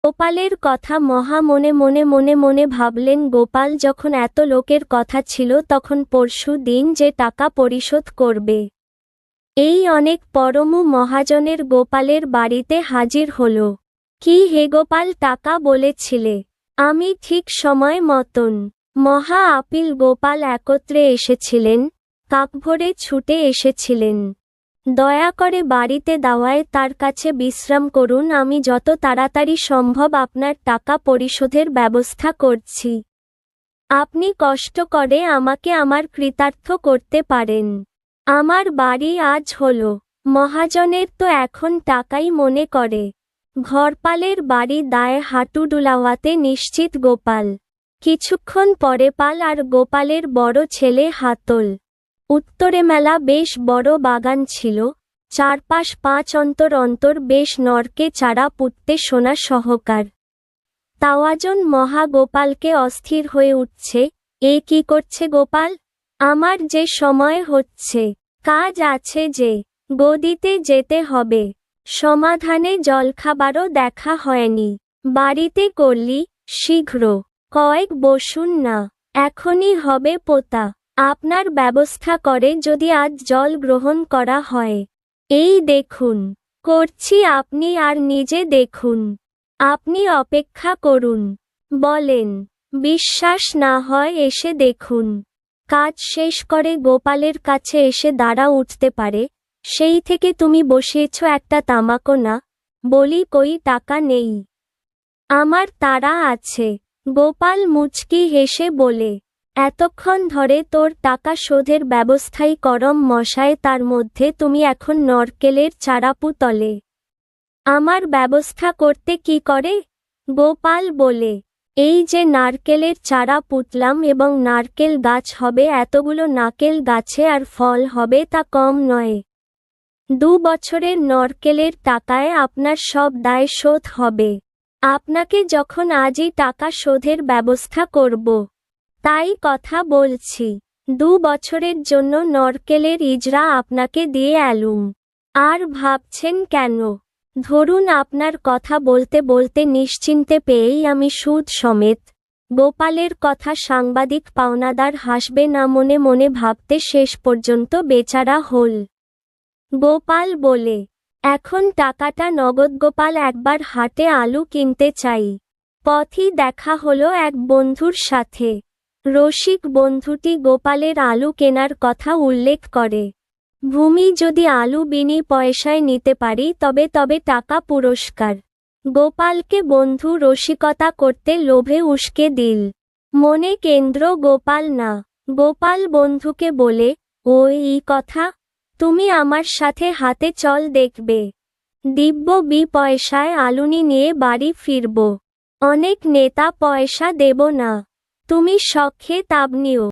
গোপালের কথা মহা মনে মনে মনে মনে ভাবলেন। গোপাল যখন এত লোকের কথা ছিল তখন পরশু দিন যে টাকা পরিশোধ করবে, এই অনেক পরমু মহাজনের গোপালের বাড়িতে হাজির হল। কি হে গোপাল, টাকা বলেছিলে? আমি ঠিক সময় মতন। মহা আপিল গোপাল একত্রে এসেছিলেন, কাকভোরে ছুটে এসেছিলেন। দয়া করে বাড়িতে দাওয়ায় তার কাছে বিশ্রাম করুন, আমি যত তাড়াতাড়ি সম্ভব আপনার টাকা পরিশোধের ব্যবস্থা করছি। আপনি কষ্ট করে আমাকে আমার কৃতার্থ করতে পারেন। আমার বাড়ি আজ হল। মহাজনের তো এখন টাকাই মনে করে। ঘরপালের বাড়ি দায়ে হাঁটু ডুলাওয়াতে নিশ্চিত গোপাল। কিছুক্ষণ পরে পাল আর গোপালের বড় ছেলে হাতল। উত্তরে মেলা বেশ বড় বাগান ছিল, চারপাশ 5 অন্তর অন্তর বেশ নরকে চারা পুঁততে সোনা সহকার। তাওয়াজন মহা গোপালকে অস্থির হয়ে উঠছে। এ কি করছে গোপাল? আমার যে সময় হচ্ছে, কাজ আছে যে, গদিতে যেতে হবে। সমাধানে জলখাবারও দেখা হয়নি, বাড়িতে করলি শীঘ্র। কয়েক বসুন না, এখনই হবে পোতা। আপনার ব্যবস্থা করে যদি আজ জল গ্রহণ করা হয়। এই দেখুন করছি, আপনি আর নিজে দেখুন। আপনি অপেক্ষা করুন। বলেন, বিশ্বাস না হয় এসে দেখুন। কাজ শেষ করে গোপালের কাছে এসে দাঁড়া উঠতে পারে, সেই থেকে তুমি বসিয়েছ একটা তামাকো না। বলি কই টাকা নেই? আমার তাড়া আছে। গোপাল মুচকি হেসে বলে, এতক্ষণ ধরে তোর টাকা শোধের ব্যবস্থাই করম মশায়, তার মধ্যে তুমি এখন নরকেলের চারাপু তলে। আমার ব্যবস্থা করতে কি করে? গোপাল বলে, এই যে নারকেলের চারা পুঁতলাম এবং নারকেল গাছ হবে এতগুলো নারকেল গাছে, আর ফল হবে তা কম নয়। 2 বছরের নরকেলের টাকায় আপনার সব দায় শোধ হবে। আপনাকে যখন আজই টাকা শোধের ব্যবস্থা করব, তাই কথা বলছি। 2 বছরের জন্য নরকেলের ইজরা আপনাকে দিয়ে এলুম। আর ভাবছেন কেন? ধরুন আপনার কথা বলতে বলতে নিশ্চিন্তে পেয়েই আমি সুদ সমেত। গোপালের কথা সাংবাদিক পাওনাদার হাসবে না মনে মনে ভাবতে শেষ পর্যন্ত বেচারা হল। গোপাল বলে, এখন টাকাটা নগদ। গোপাল একবার হাটে আলু কিনতে চাই। পথই দেখা হলো এক বন্ধুর সাথে। রসিক বন্ধুটি গোপালের আলু কেনার কথা উল্লেখ করে। ভূমি যদি আলু বিনি পয়সায় নিতে পারি তবে তবে টাকা পুরস্কার। গোপালকে বন্ধু রসিকতা করতে লোভে উস্কে দিল। মনে কেন্দ্র গোপাল না। গোপাল বন্ধুকে বলে, ওই কথা, তুমি আমার সাথে হাতে চল দেখবে। দিব্য 20 পয়সায় আলুনি নিয়ে বাড়ি ফিরব। অনেক নেতা পয়সা দেব না, তুমি শখে তাব নিও।